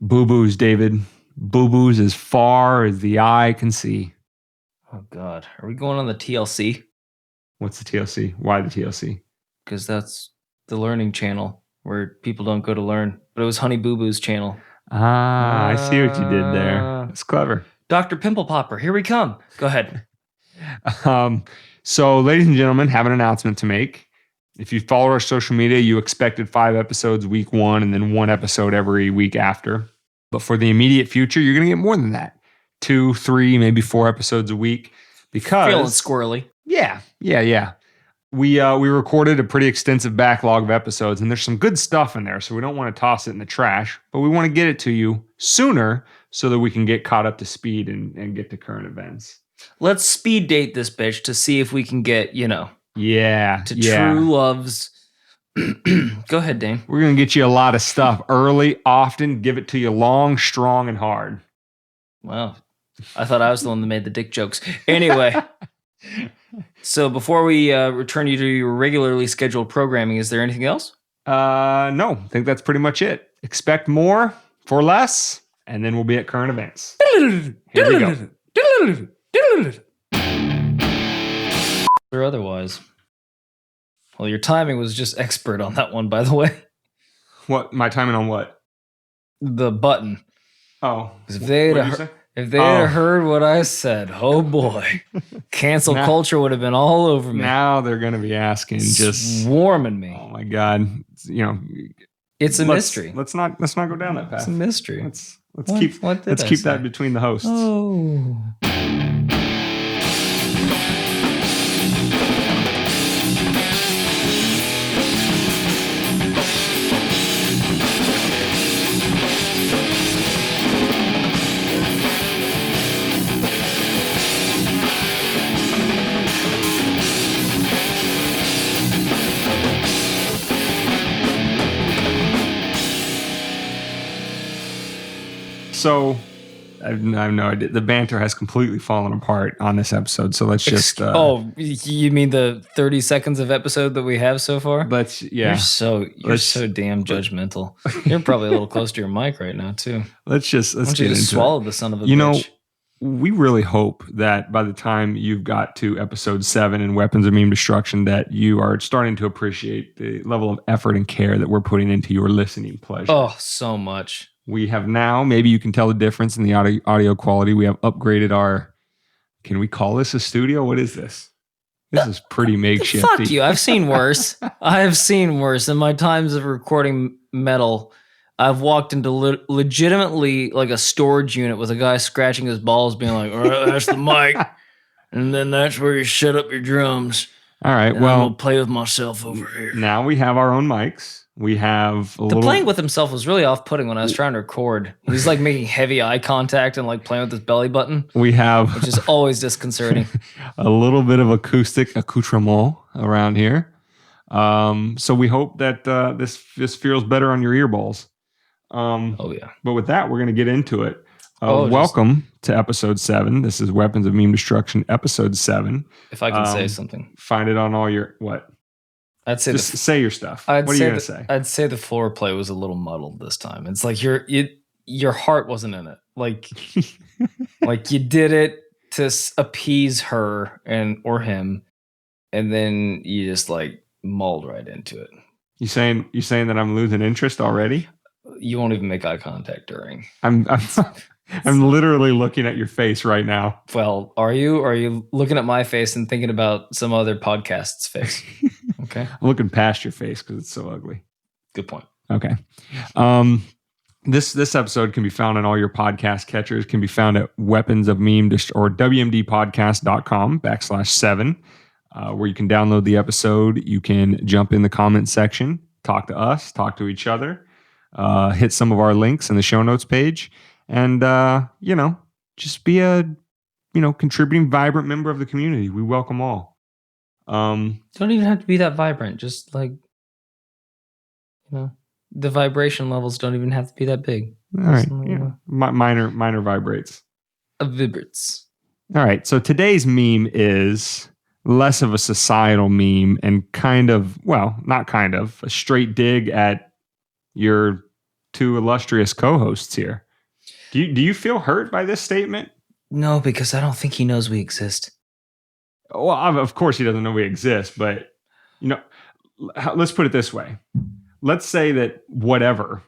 Boo-boos, David. Boo-boos as far as the eye can see. Oh, God. Are we going on the TLC? What's the TLC? Why the TLC? Because that's the learning channel where people don't go to learn. But it was Honey Boo Boo's channel. I see what you did there. That's clever. Dr. Pimple Popper, here we come. Go ahead. So, ladies and gentlemen, have an announcement to make. If you follow our social media, you expected 5 episodes week 1 and then 1 episode every week after. But for the immediate future, you're going to get more than that. 2, 3, maybe 4 episodes a week. Because feeling squirrely. Yeah. We recorded a pretty extensive backlog of episodes, and there's some good stuff in there, so we don't want to toss it in the trash, but we want to get it to you sooner so that we can get caught up to speed and get to current events. Let's speed date this bitch to see if we can get, true love's. Go ahead, Dane. We're going to get you a lot of stuff early, often, give it to you long, strong, and hard. Wow. I thought I was the one that made the dick jokes. Anyway, so before we return you to your regularly scheduled programming, is there anything else? No, I think that's pretty much it. Expect more for less, and then we'll be at current events. Here we go. Or otherwise. Well, your timing was just expert on that one, by the way. What? My timing on what? The button. Oh. If they had heard what I said, oh boy. Cancel culture would have been all over me. Now they're going to be asking, just swarming me. Oh my God. It's a mystery. Let's not go down that path. It's a mystery. Let's keep that between the hosts. Oh. So, I have no idea. The banter has completely fallen apart on this episode. So let's just. You mean the 30 seconds of episode that we have so far? You're so damn judgmental. You're probably a little close to your mic right now too. Let's get into swallow the son of a bitch. We really hope that by the time you've got to episode 7 in Weapons of Meme Destruction, that you are starting to appreciate the level of effort and care that we're putting into your listening pleasure. Oh, so much. We have now, maybe you can tell the difference in the audio quality. We have upgraded our, can we call this a studio? What is this? This is pretty makeshift. Fuck you. I've seen worse. In my times of recording metal, I've walked into legitimately like a storage unit with a guy scratching his balls being like, all right, that's the mic. And then that's where you set up your drums. All right. And I'll play with myself over here. Now we have our own mics. We have playing with himself was really off-putting when I was trying to record. He's like making heavy eye contact and like playing with his belly button. Which is always disconcerting. A little bit of acoustic accoutrement around here. So we hope that this feels better on your earballs. But with that, we're going to get into it. Welcome to episode 7. This is Weapons of Meme Destruction, episode 7. If I can say something. Find it on all your, what? I'd say just say your stuff. What are you going to say? I'd say the foreplay was a little muddled this time. It's like your heart wasn't in it. Like, like you did it to appease her or him, and then you just like mauled right into it. You saying that I'm losing interest already? You won't even make eye contact during. I'm literally looking at your face right now. Well, are you? Or are you looking at my face and thinking about some other podcast's face? Okay. I'm looking past your face because it's so ugly. Good point. Okay. This episode can be found on all your podcast catchers. Can be found at Weapons of Meme or WMDpodcast.com/7, where you can download the episode. You can jump in the comment section, talk to us, talk to each other, hit some of our links in the show notes page, and just be a contributing, vibrant member of the community. We welcome all. Don't even have to be that vibrant. Just like, the vibration levels don't even have to be that big. All right. Minor vibrates. Vibrates. All right. So today's meme is less of a societal meme and a straight dig at your two illustrious co-hosts here. Do you feel hurt by this statement? No, because I don't think he knows we exist. Well, of course he doesn't know we exist, but let's put it this way. Let's say that whatever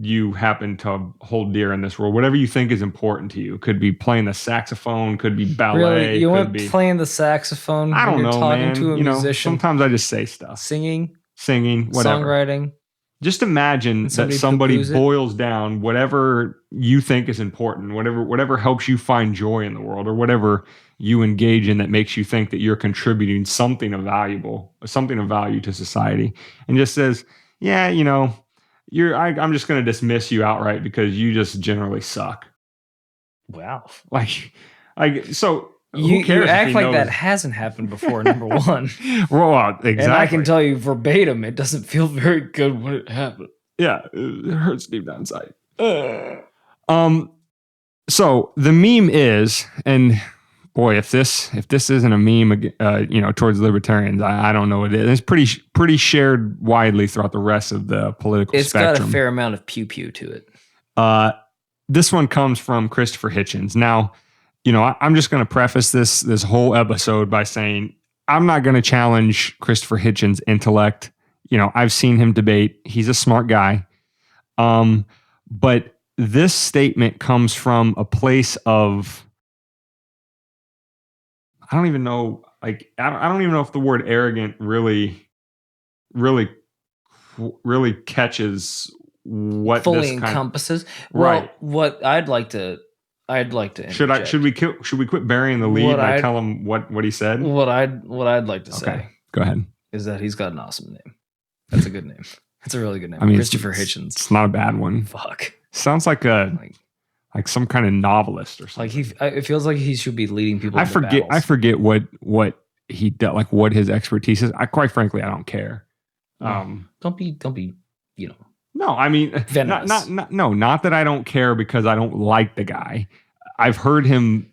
you happen to hold dear in this world, whatever you think is important to you, could be playing the saxophone, could be ballet. Really? You went playing the saxophone? I don't when you're know, talking man. to a musician. Sometimes I just say stuff. Singing, whatever. songwriting. Just imagine that somebody boils down whatever you think is important, whatever helps you find joy in the world, or whatever you engage in that makes you think that you're contributing something of value to society, and just says, yeah, I'm just going to dismiss you outright because you just generally suck. Wow. So you who cares? You act like that hasn't happened before, number one. Well, exactly. And I can tell you verbatim, it doesn't feel very good when it happened. Yeah, it hurts deep down inside. So the meme is, and boy, if this isn't a meme, towards libertarians, I don't know what it is. It's pretty shared widely throughout the rest of the political spectrum. It's got a fair amount of pew pew to it. This one comes from Christopher Hitchens. Now, I'm just going to preface this whole episode by saying I'm not going to challenge Christopher Hitchens' intellect. I've seen him debate. He's a smart guy. But this statement comes from a place of, I don't even know. I don't even know if the word arrogant really catches what fully this encompasses. Right. What I'd like to interject. Should we quit burying the lead and tell him what he said? What I'd like to say. Go ahead. Is that he's got an awesome name. That's a good name. That's a really good name. I mean, Christopher Hitchens. It's not a bad one. Fuck. Sounds like some kind of novelist or something. It feels like he should be leading people. I forget what he does, like what his expertise is. Quite frankly, I don't care. Don't be. No, I mean, not that I don't care because I don't like the guy. I've heard him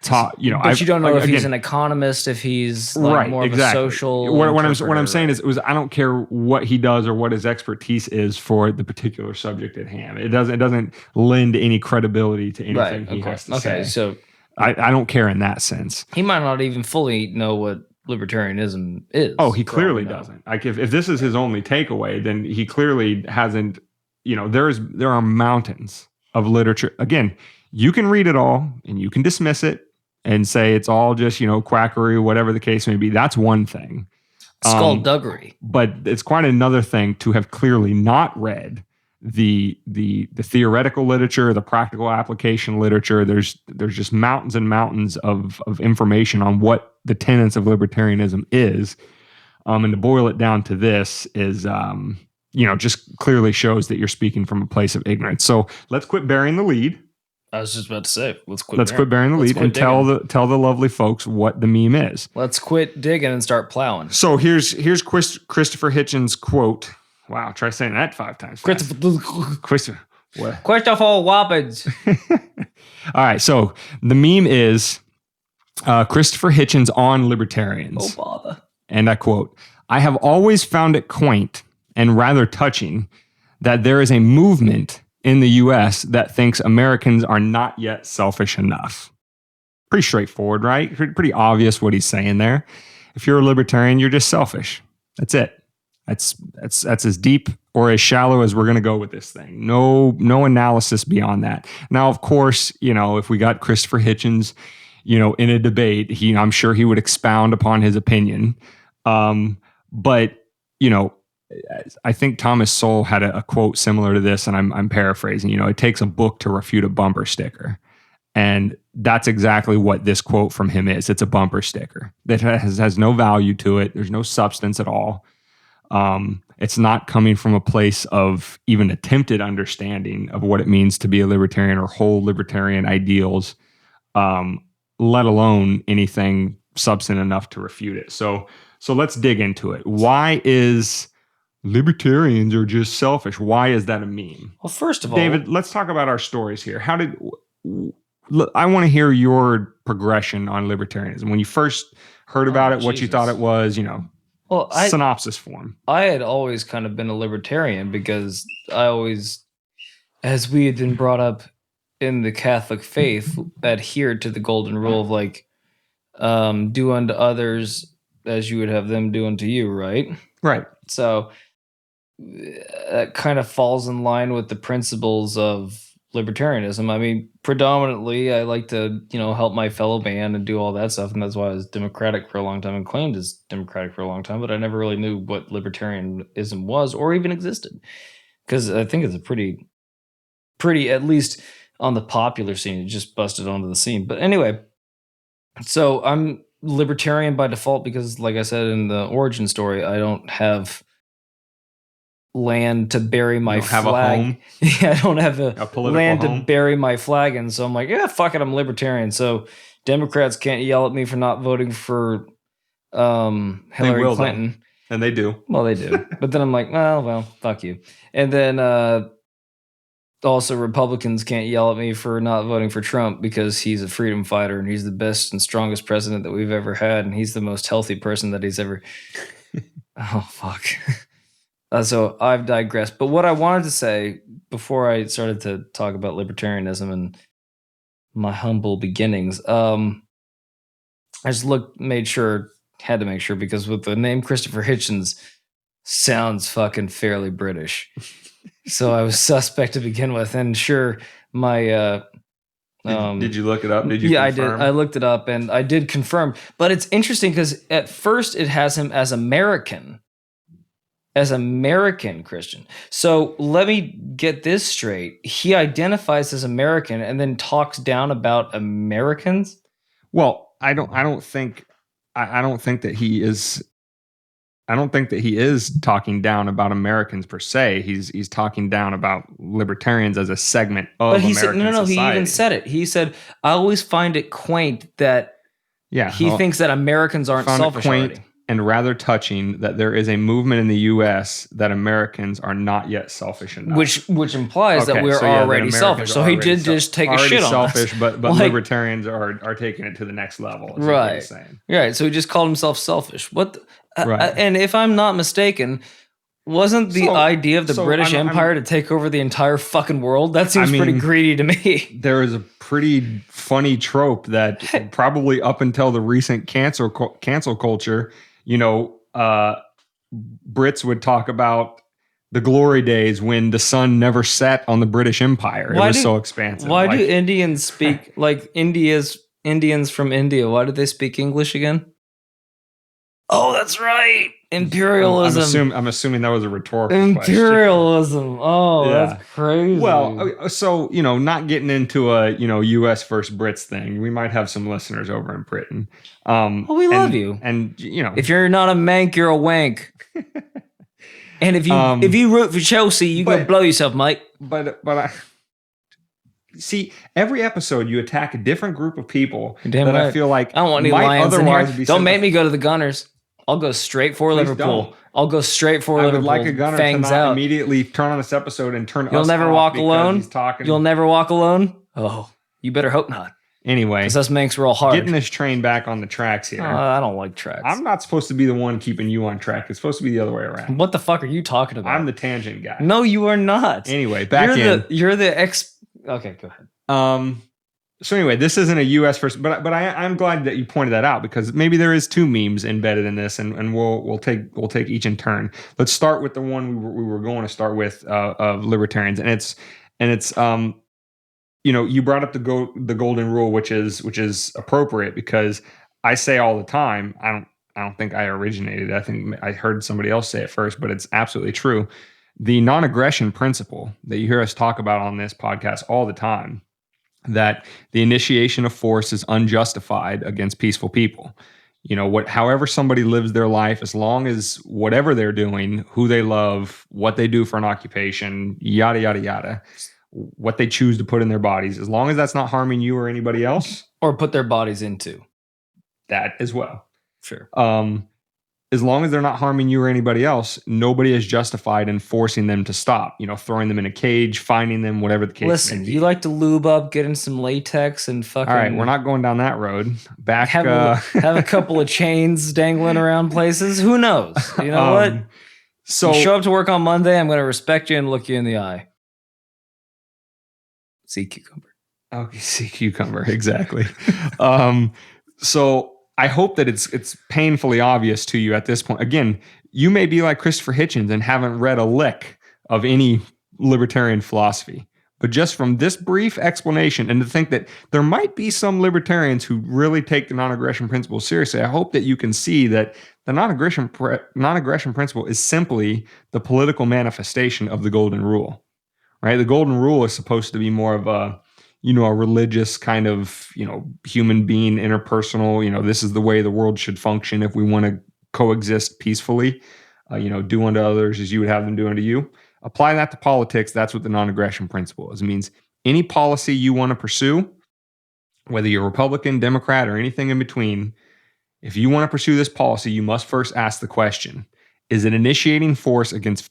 talk. But you don't know if he's an economist, if he's more of a social. What I'm saying is, I don't care what he does or what his expertise is for the particular subject at hand. It doesn't lend any credibility to anything he has to say. Okay, so I don't care in that sense. He might not even fully know what libertarianism is. Oh, he clearly doesn't. Like if this is his only takeaway, then he clearly hasn't. There are mountains of literature. Again, you can read it all and you can dismiss it and say it's all just, quackery, whatever the case may be. That's one thing. Skullduggery. But it's quite another thing to have clearly not read the theoretical literature, the practical application literature. There's just mountains and mountains of information on what the tenets of libertarianism is. And to boil it down to this is, just clearly shows that you're speaking from a place of ignorance. So let's quit burying the lead. I was just about to say, let's quit burying the lead and tell the lovely folks what the meme is. Let's quit digging and start plowing. So here's Christopher Hitchens' quote. Wow, try saying that 5 times fast. Christopher Wappage. All right, so the meme is Christopher Hitchens on libertarians. Oh, bother. And I quote, "I have always found it quaint and rather touching that there is a movement in the U.S. that thinks Americans are not yet selfish enough." Pretty straightforward, right? Pretty obvious what he's saying there. If you're a libertarian, you're just selfish. That's it. That's as deep or as shallow as we're going to go with this thing. No analysis beyond that. Now, of course, if we got Christopher Hitchens, in a debate, I'm sure he would expound upon his opinion. But I think Thomas Sowell had a quote similar to this, and I'm paraphrasing. It takes a book to refute a bumper sticker. And that's exactly what this quote from him is. It's a bumper sticker that has no value to it. There's no substance at all. It's not coming from a place of even attempted understanding of what it means to be a libertarian or hold libertarian ideals, let alone anything substantive enough to refute it. So let's dig into it. Why is libertarians are just selfish? Why is that a meme? Well, first of all, David, let's talk about our stories here. I want to hear your progression on libertarianism. When you first heard about it, what you thought it was, synopsis form. I had always kind of been a libertarian because I always as we had been brought up in the Catholic faith, adhered to the golden rule of like, do unto others as you would have them do unto you, right? Right. So that kind of falls in line with the principles of libertarianism. I mean, predominantly, I like to, help my fellow man and do all that stuff, and that's why I was Democratic for a long time and claimed as Democratic for a long time. But I never really knew what libertarianism was or even existed, because I think it's a pretty, at least on the popular scene, it just busted onto the scene. But anyway, so I'm libertarian by default because, like I said in the origin story, I don't have land to bury my flag. Have a home? Yeah, I don't have a land home? to bury my flag in. So I'm like, yeah, fuck it, I'm libertarian. So Democrats can't yell at me for not voting for Hillary Clinton. Though. And they do. Well, they do. But then I'm like, well, fuck you. And then also Republicans can't yell at me for not voting for Trump because he's a freedom fighter and he's the best and strongest president that we've ever had. And he's the most healthy person that he's ever. Oh, fuck. So I've digressed. But what I wanted to say before I started to talk about libertarianism and my humble beginnings, I just had to make sure, because with the name Christopher Hitchens sounds fucking fairly British. So I was suspect to begin with. And sure, my... did you look it up? Did you Yeah, confirm? I did. I looked it up and I did confirm. But it's interesting because at first it has him as American. As American Christian. So let me get this straight. He identifies as American and then talks down about Americans? Well, I don't think that he is. I don't think that he is talking down about Americans per se. He's talking down about libertarians as a segment of But he American said, no, society. he even said it. He said, I always find it quaint that he thinks that Americans aren't selfish already. And rather touching that there is a movement in the U.S. that Americans are not yet selfish enough. Which implies that we're already selfish. So he did just take a shit on selfish, us. but like, libertarians are taking it to the next level. Is what he's saying. Right. So he just called himself selfish. What? Right. And if I'm not mistaken, wasn't the idea of the British Empire to take over the entire fucking world? That seems pretty greedy to me. There is a pretty funny trope that probably up until the recent cancel culture, Brits would talk about the glory days when the sun never set on the British Empire. It was so expansive. Why do Indians speak like Indians from India? Why do they speak English again? Oh, that's right. Imperialism. I'm assuming that was a rhetorical Imperialism. question. Oh, yeah. That's crazy. Well, so, not getting into a, US versus Brits thing. We might have some listeners over in Britain. We love you. And, if you're not a mank, you're a wank. And if you root for Chelsea, you go blow yourself, mate. But see, every episode you attack a different group of people that right. I feel like I don't want any lions in here. Don't make me go to the Gunners. I'll go straight for Liverpool. I'll go straight for Liverpool. I would like a Gunner to not immediately turn on this episode and turn You'll us never off walk alone? He's talking. You'll never walk alone? Oh, you better hope not. Anyway. Because us Manx roll hard. Getting this train back on the tracks here. I don't like tracks. I'm not supposed to be the one keeping you on track. It's supposed to be the other way around. What the fuck are you talking about? I'm the tangent guy. No, you are not. Anyway, You're the Okay, go ahead. So anyway, this isn't a U.S. first, but I'm glad that you pointed that out, because maybe there is two memes embedded in this, and we'll take each in turn. Let's start with the one we were going to start with of libertarians, and it's you brought up the golden rule, which is appropriate, because I say all the time, I don't think I originated it. I think I heard somebody else say it first, but it's absolutely true. The non-aggression principle that you hear us talk about on this podcast all the time, that the initiation of force is unjustified against peaceful people. However somebody lives their life, as long as whatever they're doing, who they love, what they do for an occupation, yada, yada, yada, what they choose to put in their bodies, as long as that's not harming you or anybody else. Or put their bodies into. That as well. Sure. As long as they're not harming you or anybody else, nobody is justified in forcing them to stop, throwing them in a cage, finding them, whatever the case may be. Listen, you like to lube up, get in some latex and fucking... All right, we're not going down that road. Have a couple of chains dangling around places. Who knows? You know what? So you show up to work on Monday, I'm going to respect you and look you in the eye. Sea cucumber. Okay, sea cucumber, exactly. So I hope that it's painfully obvious to you at this point. Again, you may be like Christopher Hitchens and haven't read a lick of any libertarian philosophy. But just from this brief explanation, and to think that there might be some libertarians who really take the non-aggression principle seriously, I hope that you can see that the non-aggression principle is simply the political manifestation of the golden rule, right? The golden rule is supposed to be more of a religious kind of, human being, interpersonal, this is the way the world should function if we want to coexist peacefully, do unto others as you would have them do unto you. Apply that to politics. That's what the non-aggression principle is. It means any policy you want to pursue, whether you're Republican, Democrat, or anything in between, if you want to pursue this policy, you must first ask the question, is it initiating force against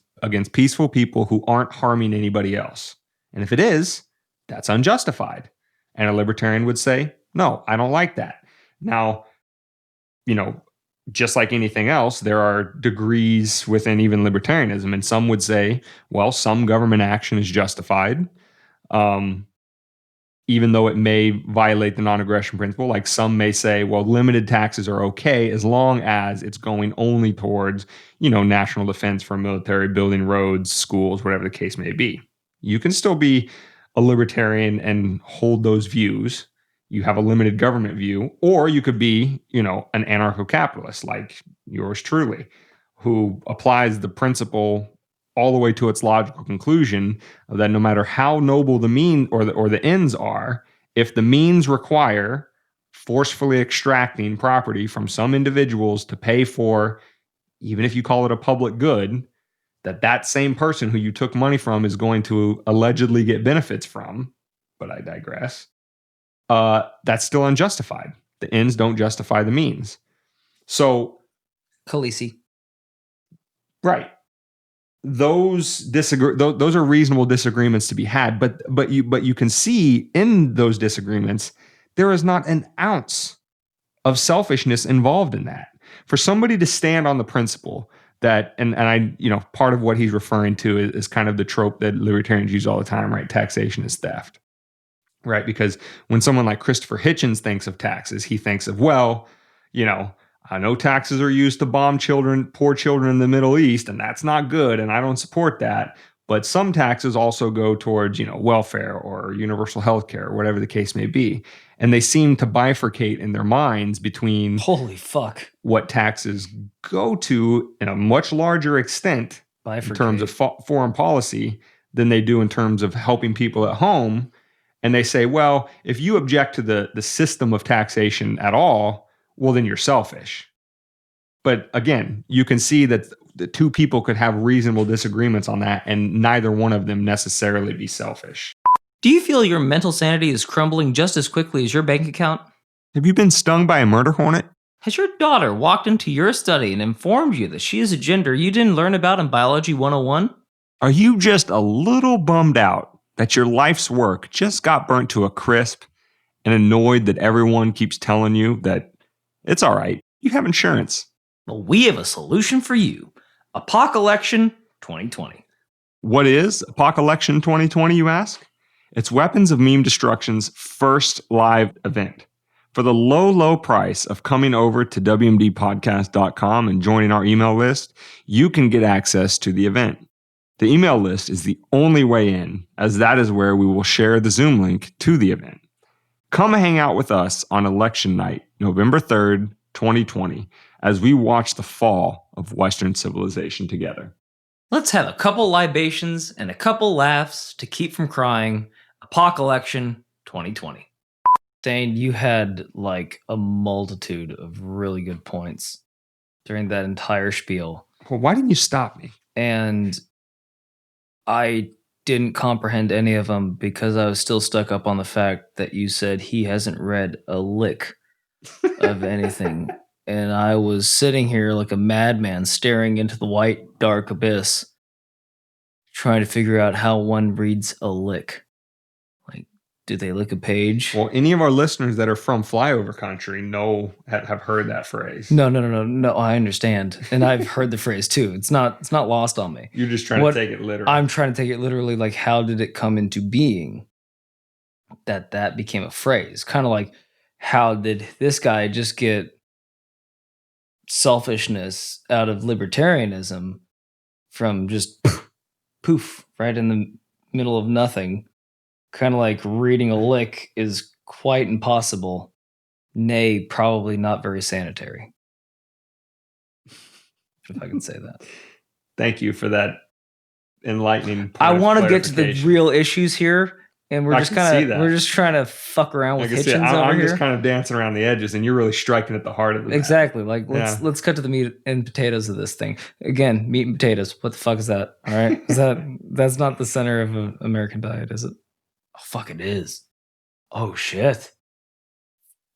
peaceful people who aren't harming anybody else? And if it is, that's unjustified. And a libertarian would say, no, I don't like that. Now, just like anything else, there are degrees within even libertarianism. And some would say, well, some government action is justified, even though it may violate the non-aggression principle. Like some may say, well, limited taxes are okay as long as it's going only towards, national defense for military, building roads, schools, whatever the case may be. You can still be a libertarian and hold those views. You have a limited government view, or you could be, an anarcho-capitalist like yours truly, who applies the principle all the way to its logical conclusion that no matter how noble the mean or the ends are, if the means require forcefully extracting property from some individuals to pay for, even if you call it a public good, that same person who you took money from is going to allegedly get benefits from, but I digress, that's still unjustified. The ends don't justify the means. So, Khaleesi. Right. Those are reasonable disagreements to be had, but you can see in those disagreements there is not an ounce of selfishness involved in that. For somebody to stand on the principle that, and I, part of what he's referring to is kind of the trope that libertarians use all the time, right? Taxation is theft, right? Because when someone like Christopher Hitchens thinks of taxes, he thinks of, well, I know taxes are used to bomb poor children in the Middle East, and that's not good, and I don't support that. But some taxes also go towards, welfare or universal health care, or whatever the case may be. And they seem to bifurcate in their minds between holy fuck what taxes go to in a much larger extent in terms of foreign policy than they do in terms of helping people at home. And they say, well, if you object to the system of taxation at all, well, then you're selfish. But again, you can see that the two people could have reasonable disagreements on that, and neither one of them necessarily be selfish. Do you feel your mental sanity is crumbling just as quickly as your bank account? Have you been stung by a murder hornet? Has your daughter walked into your study and informed you that she is a gender you didn't learn about in Biology 101? Are you just a little bummed out that your life's work just got burnt to a crisp and annoyed that everyone keeps telling you that it's all right, you have insurance? Well, we have a solution for you. Apocolection 2020. What is Apocolection 2020, you ask? It's Weapons of Meme Destruction's first live event. For the low, low price of coming over to WMDpodcast.com and joining our email list, you can get access to the event. The email list is the only way in, as that is where we will share the Zoom link to the event. Come hang out with us on election night, November 3rd, 2020, as we watch the fall of Western civilization together. Let's have a couple libations and a couple laughs to keep from crying. Apocolection 2020. Dane, you had like a multitude of really good points during that entire spiel. Well, why didn't you stop me? And I didn't comprehend any of them because I was still stuck up on the fact that you said he hasn't read a lick of anything. And I was sitting here like a madman staring into the white, dark abyss, trying to figure out how one reads a lick. Like, do they lick a page? Well, any of our listeners that are from flyover country have heard that phrase. No, I understand. And I've heard the phrase too. It's not lost on me. You're just trying to take it literally. I'm trying to take it literally, like, how did it come into being? that became a phrase. Kind of like, how did this guy just get selfishness out of libertarianism from just poof right in the middle of nothing? Kind of like reading a lick is quite impossible, nay, probably not very sanitary. If I can say that. Thank you for that enlightening point I of want to get to the clarification. real issues here, and we're I just can see kind that. of just trying to fuck around with Hitchens over I'm here. just kind of dancing around the edges, and you're really striking at the heart of it. Exactly. Like let's cut to the meat and potatoes of this thing. Again, meat and potatoes. What the fuck is that? All right, that's not the center of an American diet, is it? Oh fuck, it is. Oh shit.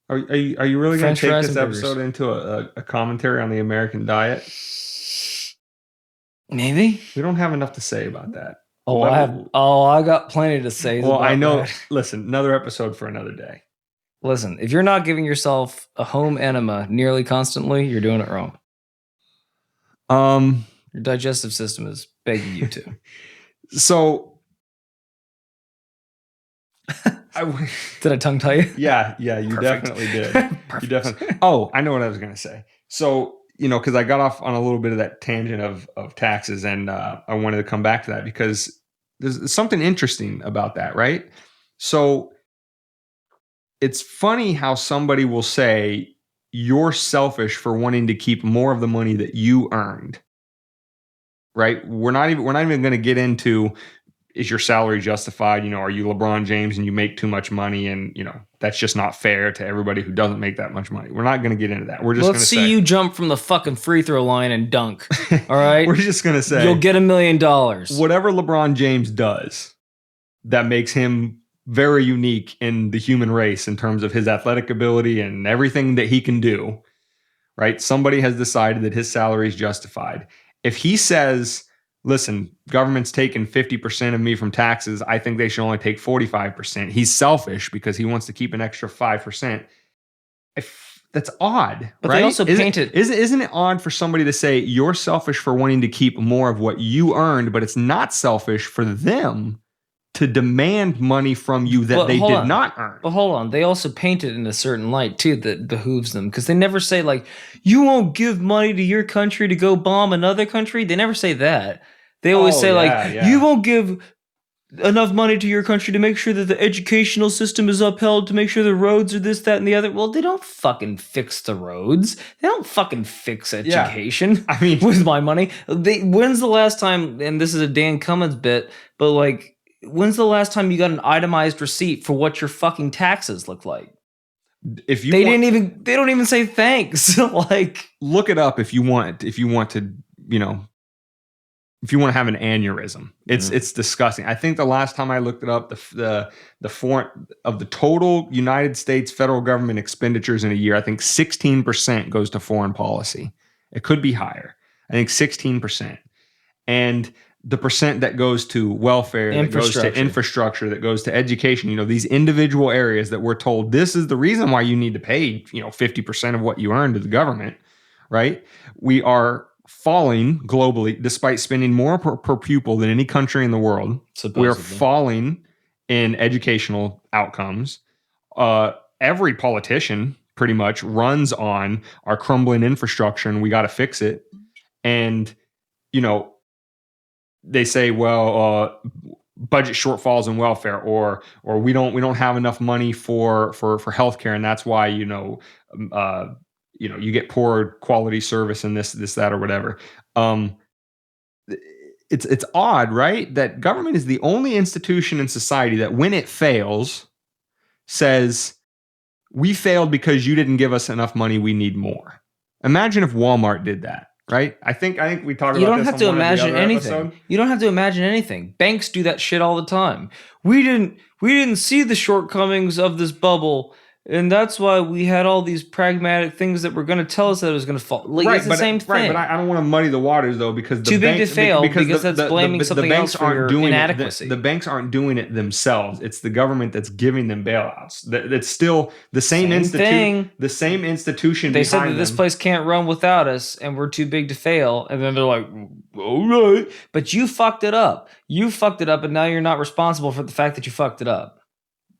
Are you really going French to take fries this and burgers. episode into a commentary on the American diet? Maybe. We don't have enough to say about that. Oh, I got plenty to say. Well, I know. that. Listen, another episode for another day. Listen, if you're not giving yourself a home enema nearly constantly, you're doing it wrong. Your digestive system is begging you to. So, did I tongue tie you? Yeah, you Perfect. Definitely did. You definitely. Oh, I know what I was going to say. So, because I got off on a little bit of that tangent of taxes, and I wanted to come back to that because there's something interesting about that, right? So, it's funny how somebody will say you're selfish for wanting to keep more of the money that you earned. Right? We're not even going to get into, is your salary justified? Are you LeBron James and you make too much money, and that's just not fair to everybody who doesn't make that much money. We're not going to get into that. We're just going to say, let's see you jump from the fucking free throw line and dunk. All right? We're just going to say you'll get $1 million. Whatever LeBron James does that makes him very unique in the human race in terms of his athletic ability and everything that he can do, right? Somebody has decided that his salary is justified. If he says, listen, government's taking 50% of me from taxes, I think they should only take 45%. He's selfish because he wants to keep an extra 5%. That's odd, but right? They also painted. Isn't it odd for somebody to say you're selfish for wanting to keep more of what you earned, but it's not selfish for them to demand money from you that they did not earn? But hold on. They also paint it in a certain light, too, that behooves them. Because they never say, like, you won't give money to your country to go bomb another country. They never say that. They always say, you won't give enough money to your country to make sure that the educational system is upheld, to make sure the roads are this, that, and the other. Well, they don't fucking fix the roads. They don't fucking fix education. Yeah. I mean, with my money. When's the last time, and this is a Dan Cummins bit, but like, when's the last time you got an itemized receipt for what your fucking taxes look like? If you they don't even say thanks. Like, look it up if you want to, if you want to have an aneurysm. It's disgusting. I think the last time I looked it up, the foreign of the total United States federal government expenditures in a year, I think 16% goes to foreign policy. It could be higher. I think 16%. And the percent that goes to welfare, that goes to infrastructure, that goes to education, these individual areas that we're told this is the reason why you need to pay, 50% of what you earn to the government, right? We are falling globally, despite spending more per pupil than any country in the world. Supposedly. We're falling in educational outcomes. Every politician pretty much runs on our crumbling infrastructure, and we got to fix it. And, they say, well, budget shortfalls in welfare, or we don't have enough money for healthcare, and that's why you get poor quality service and this that or whatever. It's odd, right? That government is the only institution in society that, when it fails, says we failed because you didn't give us enough money. We need more. Imagine if Walmart did that. Right? I think we talked about this. You don't have to imagine anything. Episode. You don't have to imagine anything. Banks do that shit all the time. We didn't see the shortcomings of this bubble, and that's why we had all these pragmatic things that were going to tell us that it was going to fall. Like, it's the same thing. Right, but I don't want to muddy the waters, though, because too big to fail, because that's blaming something else for your inadequacy. The banks aren't doing it themselves. It's the government that's giving them bailouts. It's still the same institution. The same institution. They said that this place can't run without us, and we're too big to fail. And then they're like, all right. But you fucked it up. You fucked it up, and now you're not responsible for the fact that you fucked it up.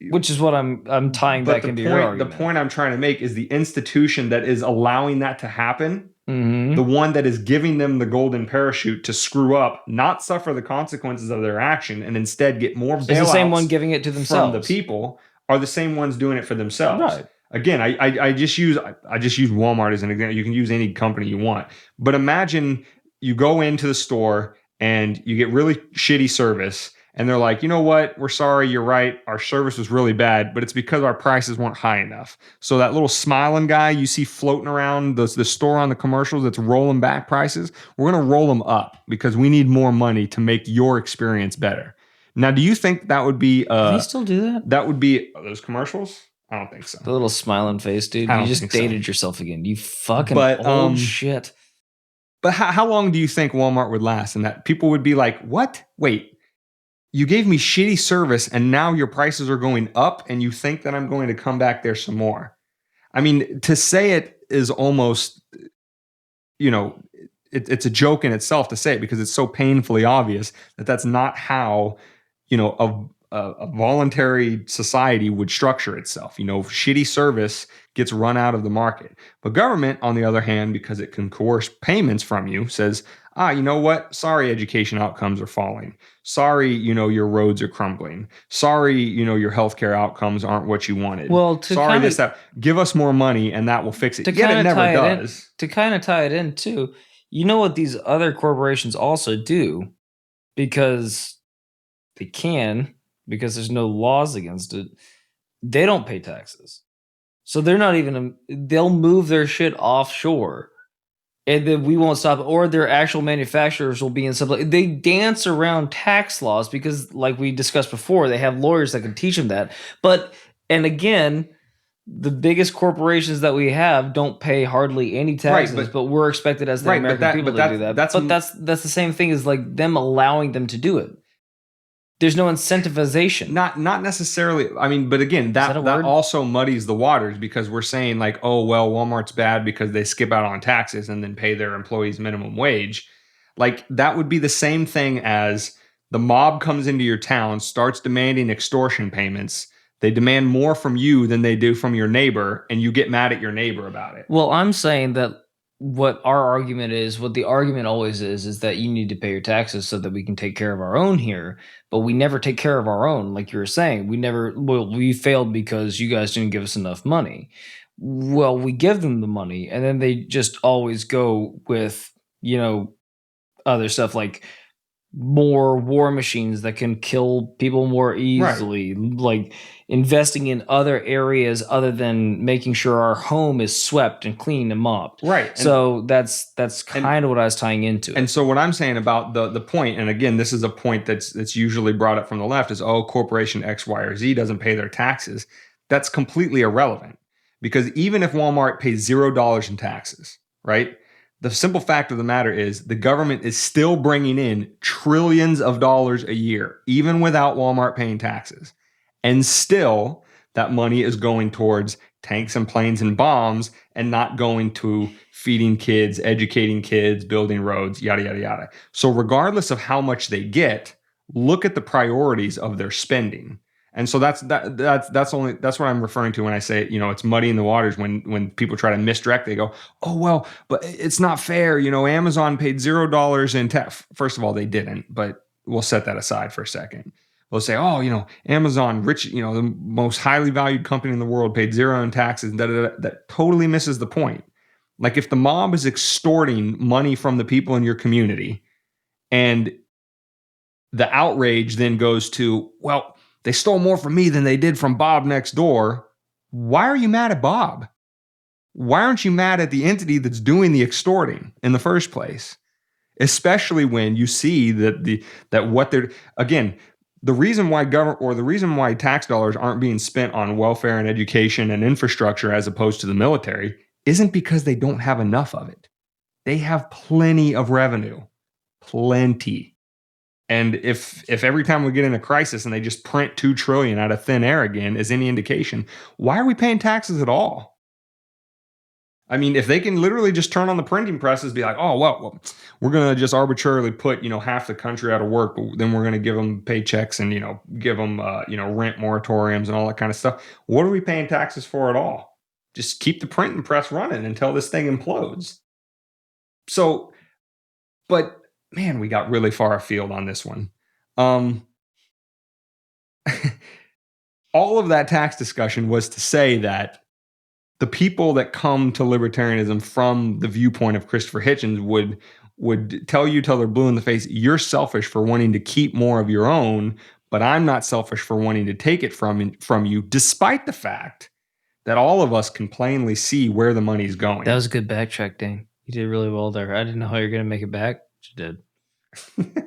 which is what I'm tying back into your argument. The point I'm trying to make is the institution that is allowing that to happen, Mm-hmm. the one that is giving them the golden parachute to screw up, not suffer the consequences of their action, and instead get more bailouts. It's the same one giving it to themselves. From the people are the same ones doing it for themselves. Right. Again, I just use Walmart as an example. You can use any company you want, but imagine you go into the store and you get really shitty service. And they're like, you know what? We're sorry. You're right. Our service was really bad, but it's because our prices weren't high enough. So that little smiling guy you see floating around the store on the commercials that's rolling back prices, we're going to roll them up because we need more money to make your experience better. Now, do you think that would be... Do they still do that? That would be... those commercials? I don't think so. The little smiling face, dude. You just dated yourself again. You fucking old shit. But how long do you think Walmart would last? And that people would be like, what? Wait. You gave me shitty service and now your prices are going up and you think that I'm going to come back there some more. I mean, to say it is almost, it's a joke in itself to say it because it's so painfully obvious that that's not how, a voluntary society would structure itself. Shitty service gets run out of the market. But government, on the other hand, because it can coerce payments from you, says, you know what? Sorry, education outcomes are falling. Sorry, your roads are crumbling. Sorry, your healthcare outcomes aren't what you wanted. Well, sorry, that. Give us more money and that will fix it. Yet it never does. To kind of tie it in too, you know what these other corporations also do, because they can, because there's no laws against it, they don't pay taxes. So they're not even, they'll move their shit offshore. And then we won't stop, or their actual manufacturers will be in some. They dance around tax laws because, like we discussed before, they have lawyers that can teach them that. And again, the biggest corporations that we have don't pay hardly any taxes, but we're expected as the American people to do that. That's the same thing as like them allowing them to do it. There's no incentivization. Not necessarily. I mean, but again, that also muddies the waters because we're saying like, oh, well, Walmart's bad because they skip out on taxes and then pay their employees minimum wage. Like that would be the same thing as the mob comes into your town, starts demanding extortion payments. They demand more from you than they do from your neighbor, and you get mad at your neighbor about it. Well, I'm saying that what our argument is, what the argument always is that you need to pay your taxes so that we can take care of our own here. But we never take care of our own. Like you were saying, we failed because you guys didn't give us enough money. Well, we give them the money and then they just always go with, other stuff like more war machines that can kill people more easily, like investing in other areas other than making sure our home is swept and clean and mopped. Right. So that's kind of what I was tying into. And so what I'm saying about the point, and again, this is a point that's usually brought up from the left is, corporation X, Y, or Z doesn't pay their taxes. That's completely irrelevant because even if Walmart pays $0 in taxes, right? The simple fact of the matter is the government is still bringing in trillions of dollars a year, even without Walmart paying taxes. And still, that money is going towards tanks and planes and bombs and not going to feeding kids, educating kids, building roads, yada, yada, yada. So regardless of how much they get, look at the priorities of their spending. And so that's what I'm referring to when I say, it's muddying the waters when people try to misdirect. They go, oh, well, but it's not fair. Amazon paid $0 in tax. First of all, they didn't, but we'll set that aside for a second. We'll say, Amazon, rich, the most highly valued company in the world paid $0 in taxes. That totally misses the point. Like if the mob is extorting money from the people in your community and the outrage then goes to, well, they stole more from me than they did from Bob next door. Why are you mad at Bob? Why aren't you mad at the entity that's doing the extorting in the first place? Especially when you see that what they're, again, the reason why the reason why tax dollars aren't being spent on welfare and education and infrastructure as opposed to the military isn't because they don't have enough of it. They have plenty of revenue. Plenty. And if every time we get in a crisis and they just print $2 trillion out of thin air again is any indication, why are we paying taxes at all? I mean, if they can literally just turn on the printing presses, be like, oh, well we're going to just arbitrarily put, half the country out of work, but then we're going to give them paychecks and, give them, rent moratoriums and all that kind of stuff. What are we paying taxes for at all? Just keep the printing press running until this thing implodes. So, but man, we got really far afield on this one. All of that tax discussion was to say that the people that come to libertarianism from the viewpoint of Christopher Hitchens would tell you till they're blue in the face, you're selfish for wanting to keep more of your own, but I'm not selfish for wanting to take it from you, despite the fact that all of us can plainly see where the money's going. That was a good backtrack, Dane. You did really well there. I didn't know how you're going to make it back. But you did.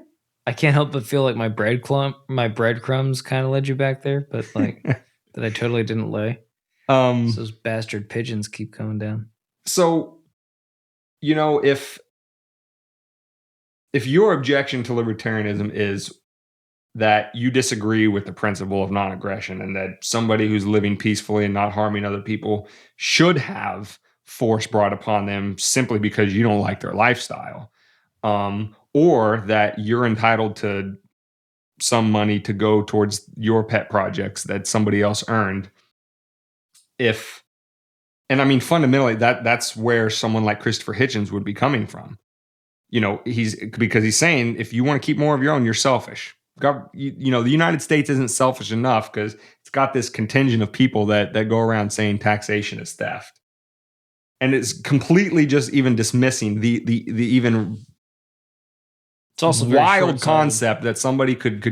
I can't help but feel like my breadcrumbs kind of led you back there, but like that I totally didn't lay. Those bastard pigeons keep coming down. So, if your objection to libertarianism is that you disagree with the principle of non-aggression and that somebody who's living peacefully and not harming other people should have force brought upon them simply because you don't like their lifestyle, or that you're entitled to some money to go towards your pet projects that somebody else earned. Fundamentally, that's where someone like Christopher Hitchens would be coming from. Because he's saying if you want to keep more of your own, you're selfish. The United States isn't selfish enough because it's got this contingent of people that go around saying taxation is theft, and it's completely just even dismissing the even. It's also wild concept that somebody could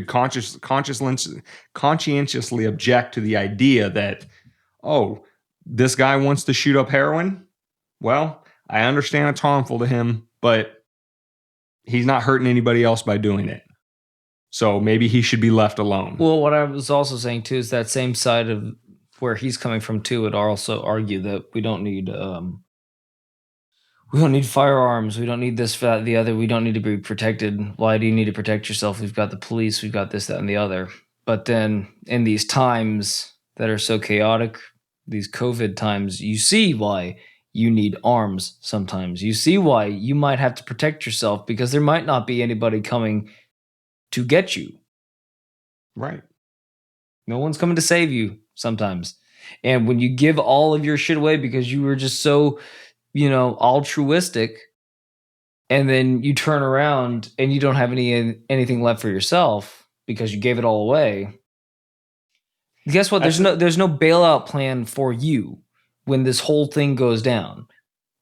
conscientiously object to the idea that, oh, this guy wants to shoot up heroin. Well, I understand it's harmful to him, but he's not hurting anybody else by doing it. So maybe he should be left alone. Well, what I was also saying too is that same side of where he's coming from too would also argue that we don't need firearms. We don't need this, that, the other. We don't need to be protected. Why do you need to protect yourself? We've got the police. We've got this, that, and the other. But then in these times that are so chaotic, these COVID times, you see why you need arms sometimes. You see why you might have to protect yourself because there might not be anybody coming to get you. Right. No one's coming to save you sometimes. And when you give all of your shit away because you were just so, altruistic, and then you turn around and you don't have anything left for yourself because you gave it all away. Guess what? There's no bailout plan for you when this whole thing goes down.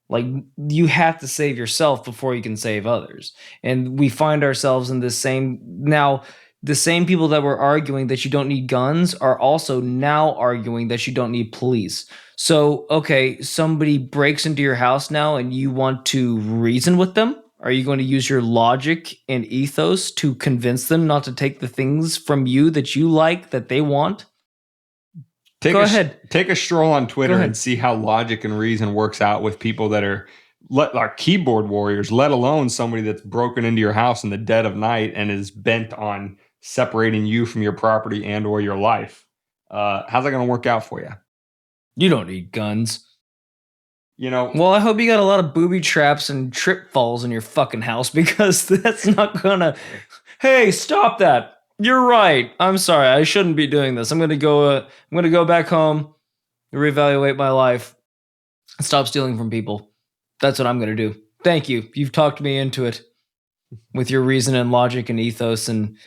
Like, you have to save yourself before you can save others. And we find ourselves in the same people that were arguing that you don't need guns are also now arguing that you don't need police. So, okay, somebody breaks into your house now and you want to reason with them? Are you going to use your logic and ethos to convince them not to take the things from you that you like, that they want? Go ahead. Take a stroll on Twitter and see how logic and reason works out with people that are keyboard warriors, let alone somebody that's broken into your house in the dead of night and is bent on separating you from your property and or your life. How's that going to work out for you? You don't need guns. Well, I hope you got a lot of booby traps and trip falls in your fucking house because that's not gonna. Hey, stop that. You're right. I'm sorry. I shouldn't be doing this. I'm gonna go back home, reevaluate my life, and stop stealing from people. That's what I'm gonna do. Thank you. You've talked me into it with your reason and logic and ethos and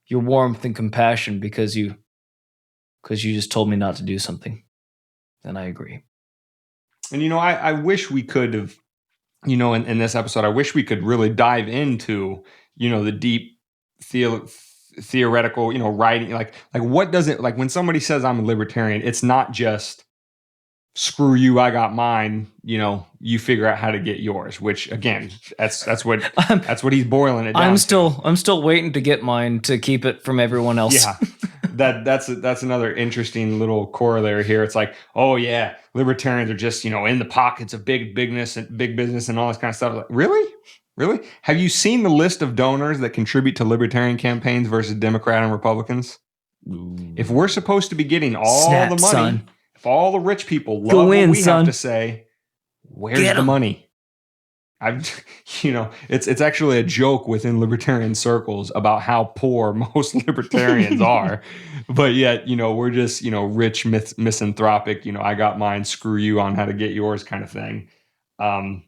your warmth and compassion because you just told me not to do something, and I agree. And I wish we could have, in this episode, I wish we could really dive into, the deep theoretical, writing, like what does it, like when somebody says I'm a libertarian, it's not just screw you, I got mine, you figure out how to get yours, which again, that's what he's boiling it down I'm still waiting to get mine to keep it from everyone else. Yeah. That's another interesting little corollary here. It's like, oh yeah, libertarians are just, in the pockets of big business and all this kind of stuff. Like, really? Have you seen the list of donors that contribute to libertarian campaigns versus Democrat and Republicans? Ooh. If we're supposed to be getting all the money, son. If all the rich people love what we have to say, Where's Get the 'em. money? It's actually a joke within libertarian circles about how poor most libertarians are, but yet, we're just, rich, misanthropic, I got mine, screw you on how to get yours kind of thing. Um,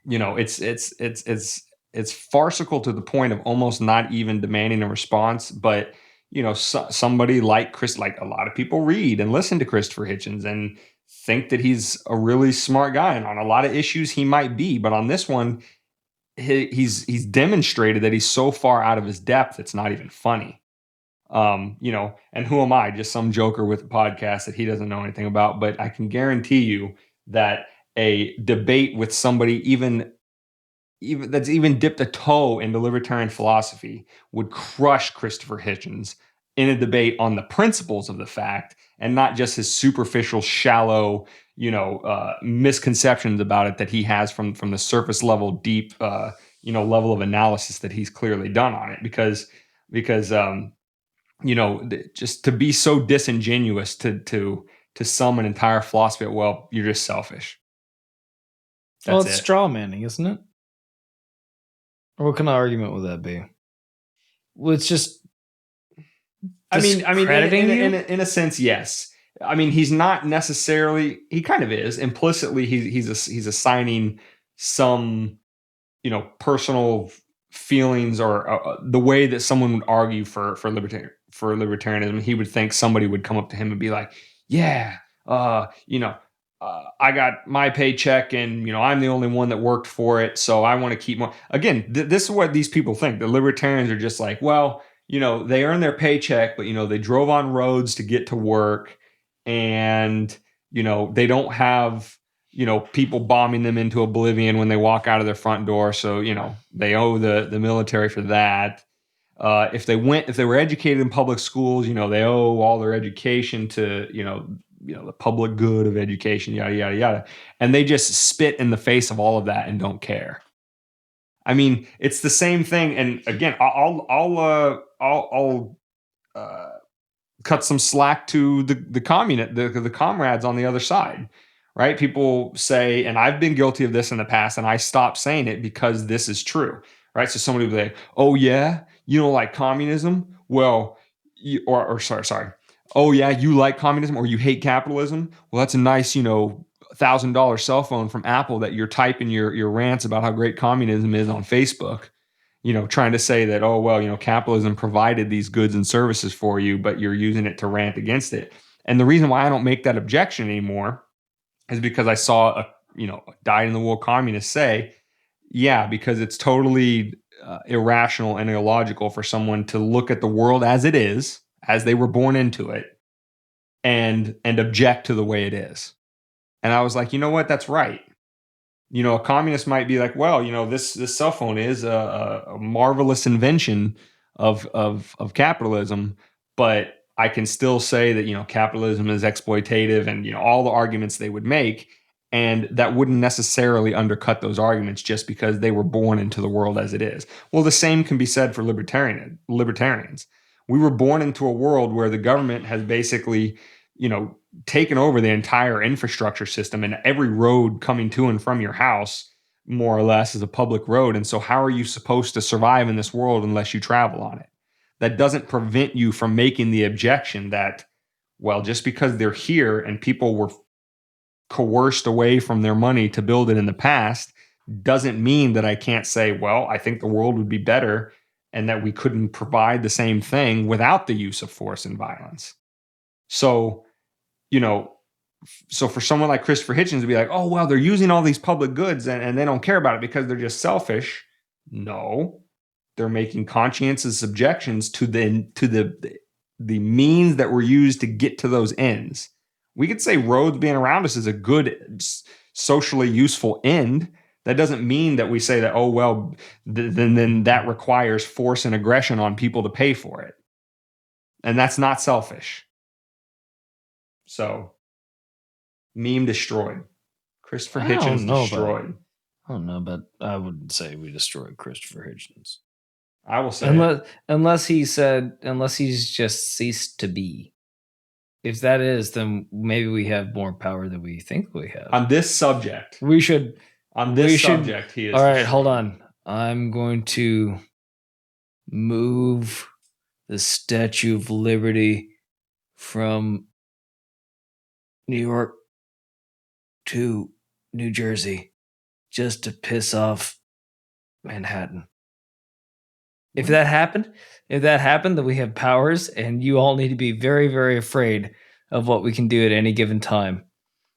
it's farcical to the point of almost not even demanding a response, but somebody like Chris, like a lot of people read and listen to Christopher Hitchens and think that he's a really smart guy, and on a lot of issues he might be, but on this one he's demonstrated that he's so far out of his depth it's not even funny. And who am I, just some joker with a podcast that he doesn't know anything about? But I can guarantee you that a debate with somebody even that's even dipped a toe into libertarian philosophy would crush Christopher Hitchens in a debate on the principles of the fact and not just his superficial, shallow, misconceptions about it that he has from the surface level, deep, level of analysis that he's clearly done on it. Because just to be so disingenuous to sum an entire philosophy, well, you're just selfish. Well, it's straw manning, isn't it? Or what kind of argument would that be? Well, it's just. I mean, discrediting you? in a sense, yes. I mean, he's not necessarily. He kind of is implicitly. He's assigning some, personal feelings or the way that someone would argue for libertarianism. He would think somebody would come up to him and be like, "Yeah, I got my paycheck, and I'm the only one that worked for it, so I want to keep more." Again, this is what these people think. The libertarians are just like, well, they earn their paycheck, but they drove on roads to get to work, and they don't have people bombing them into oblivion when they walk out of their front door, so they owe the military for that. If they were educated in public schools, they owe all their education to the public good of education, yada yada yada, and they just spit in the face of all of that and don't care. I mean, it's the same thing. And again, I'll cut some slack to the comrades on the other side, right? People say, and I've been guilty of this in the past, and I stopped saying it because this is true, right? So somebody will say, "Oh yeah, you don't like communism? Well, sorry. Oh yeah, you like communism or you hate capitalism? Well, that's a nice, $1,000 cell phone from Apple that you're typing your rants about how great communism is on Facebook." Trying to say that, oh, well, capitalism provided these goods and services for you, but you're using it to rant against it. And the reason why I don't make that objection anymore is because I saw a dyed-in-the-wool communist say, yeah, because it's totally irrational and illogical for someone to look at the world as it is, as they were born into it, and object to the way it is. And I was like, you know what? That's right. A communist might be like, well, this cell phone is a marvelous invention of capitalism, but I can still say that capitalism is exploitative, and all the arguments they would make, and that wouldn't necessarily undercut those arguments just because they were born into the world as it is. Well, the same can be said for libertarians. We were born into a world where the government has basically taken over the entire infrastructure system, and every road coming to and from your house more or less is a public road. And so how are you supposed to survive in this world unless you travel on it? That doesn't prevent you from making the objection that, well, just because they're here and people were coerced away from their money to build it in the past doesn't mean that I can't say, well, I think the world would be better and that we couldn't provide the same thing without the use of force and violence. So so for someone like Christopher Hitchens to be like, oh, well, they're using all these public goods and they don't care about it because they're just selfish. No, they're making conscientious objections to the means that were used to get to those ends. We could say roads being around us is a good, socially useful end. That doesn't mean that we say that, oh, well, then that requires force and aggression on people to pay for it. And that's not selfish. So, meme destroyed. Christopher Hitchens destroyed. I don't know, but I wouldn't say we destroyed Christopher Hitchens. I will say unless he's just ceased to be. if that is, then maybe we have more power than we think we have. On this subject. We should. On this subject, he is. All right, hold on. I'm going to move the Statue of Liberty from New York to New Jersey just to piss off Manhattan. If that happened, then we have powers, and you all need to be very, very afraid of what we can do at any given time.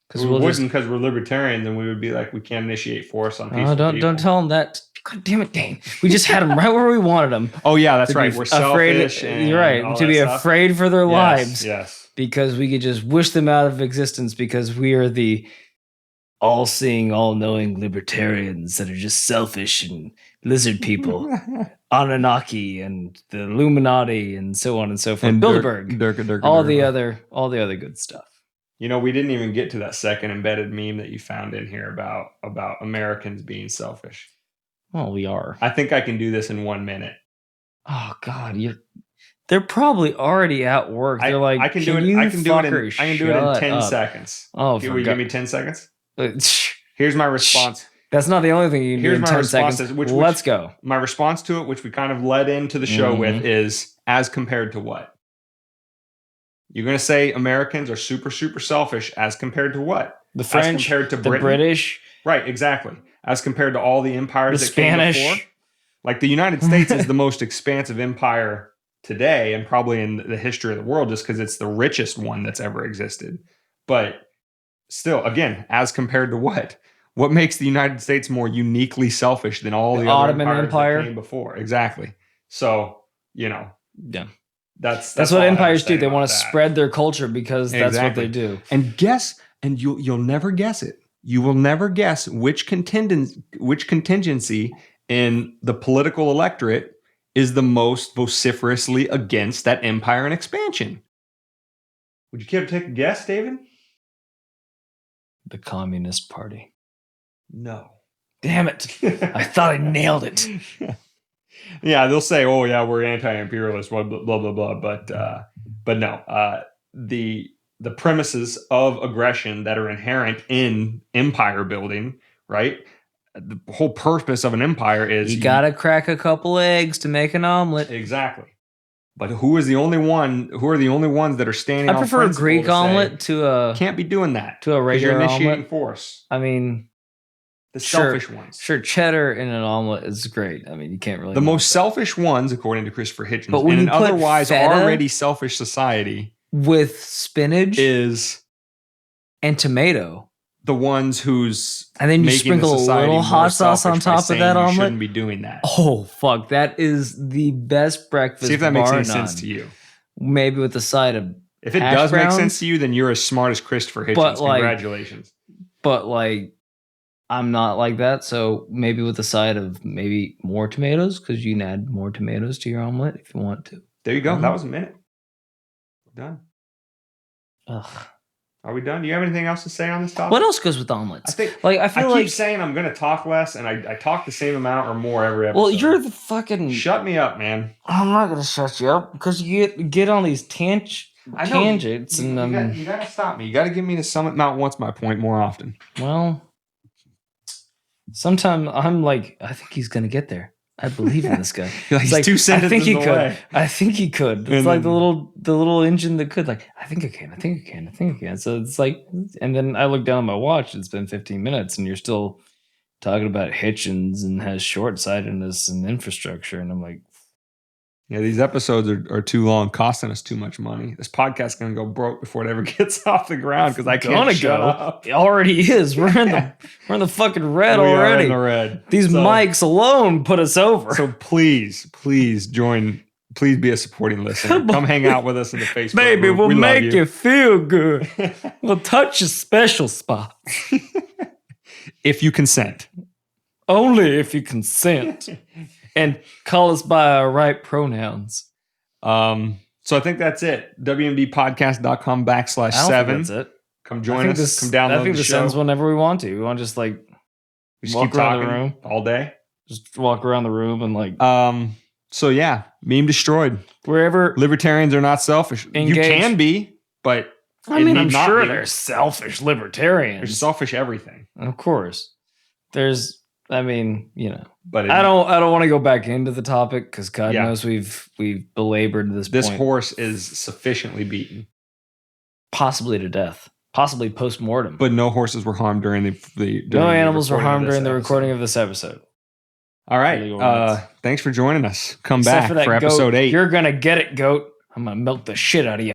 Because we're libertarian, then we would be like, we can't initiate force on peaceful people. Don't tell them that. God damn it, Dane. We just had them right where we wanted them. Oh yeah, that's right. We're selfish. You're right. To be afraid for their lives. Yes. Because we could just wish them out of existence because we are the all-seeing, all-knowing libertarians that are just selfish and lizard people. Anunnaki and the Illuminati and so on and so forth. And Bilderberg. All the other good stuff. You know, we didn't even get to that second embedded meme that you found in here about Americans being selfish. Well, we are. I think I can do this in 1 minute. Oh God, they're probably already at work. They're like, I can do it in 10 seconds. Oh, will you give me 10 seconds? Here's Here's my response. That's not the only thing you can do in 10 seconds. Let's go. My response to it, which we kind of led into the show with, is as compared to what? You're going to say Americans are super, super selfish as compared to what? The French, as compared to the Britain? British. Right, exactly. As compared to all the empires the that Spanish. came before. Like the United States is the most expansive empire today and probably in the history of the world just because it's the richest one that's ever existed. But still, again, as compared to what? What makes the United States more uniquely selfish than all the other Ottoman empires Empire that came before? Exactly. So, yeah. That's what empires do. They want to spread their culture because that's what they do. And you'll never guess it. You will never guess which contingency in the political electorate is the most vociferously against that empire and expansion. Would you care to take a guess, David? The Communist Party. No. Damn it. I thought I nailed it. Yeah, they'll say, "Oh, yeah, we're anti-imperialist," blah blah blah blah. But no. The premises of aggression that are inherent in empire building, right? The whole purpose of an empire is you gotta crack a couple eggs to make an omelet. Exactly. But who are the only ones that are standing? I prefer a Greek omelet to a. Can't be doing that to a regular you're initiating omelet. Force. I mean. The selfish ones. Sure, cheddar in an omelet is great. I mean, you can't really... The most selfish ones, according to Christopher Hitchens, but when in you an otherwise already selfish society... With spinach... is... And tomato. The ones who's... And then you sprinkle a little hot sauce on top of that omelet. You shouldn't be doing that. Oh, fuck. That is the best breakfast. See if that makes any sense to you. Maybe with the side of If it does make sense to you, then you're as smart as Christopher Hitchens. Congratulations. But like... I'm not like that, so maybe with a side of maybe more tomatoes, because you can add more tomatoes to your omelet if you want to. There you go. That was a minute. We're done. Ugh. Are we done? Do you have anything else to say on this topic? What else goes with omelets? I keep saying I'm going to talk less, and I talk the same amount or more every episode. Well, you're the fucking... Shut me up, man. I'm not going to shut you up, because you get on these tangents. You got to stop me. You got to give me the Summit Mount Once My Point more often. Well... Sometimes I'm like, I think he's gonna get there. I believe in this guy. He's like 2 sentences I think he could. away. I think he could. It's like the little engine that could. Like, I think I can. I think I can. I think I can. So it's like, and then I look down at my watch. It's been 15 minutes, and you're still talking about Hitchens and has short-sightedness and infrastructure, and I'm like, yeah, these episodes are too long, costing us too much money. This podcast is going to go broke before it ever gets off the ground because I can't shut up. It already is. We're in the fucking red already. Are in the red. These mics alone put us over. So please join. Please be a supporting listener. Come hang out with us in the Facebook Baby, group. we'll make you feel good. We'll touch your special spot. If you consent. Only if you consent. And call us by our right pronouns. So I think that's it. WMDpodcast.com/7. That's it. Come join us. Come download the show. I think this ends whenever we want to. We want to just like walk around the room all day. Just walk around the room and like. So yeah, meme destroyed. Wherever libertarians are not selfish. Engage. You can be, but I It mean, need I'm not sure be. there's selfish libertarians. There's selfish everything. Of course. There's, I mean, you know, But I don't want to go back into the topic because God Yeah. knows we've belabored this this point. horse is sufficiently beaten. Possibly to death, possibly post-mortem. But no horses were harmed during no the animals were recording of harmed this during the episode. recording of this episode. All right. Legal rights. Thanks for joining us. Come Except back for that for goat. episode 8. You're gonna get it, goat. I'm gonna milk the shit out of you.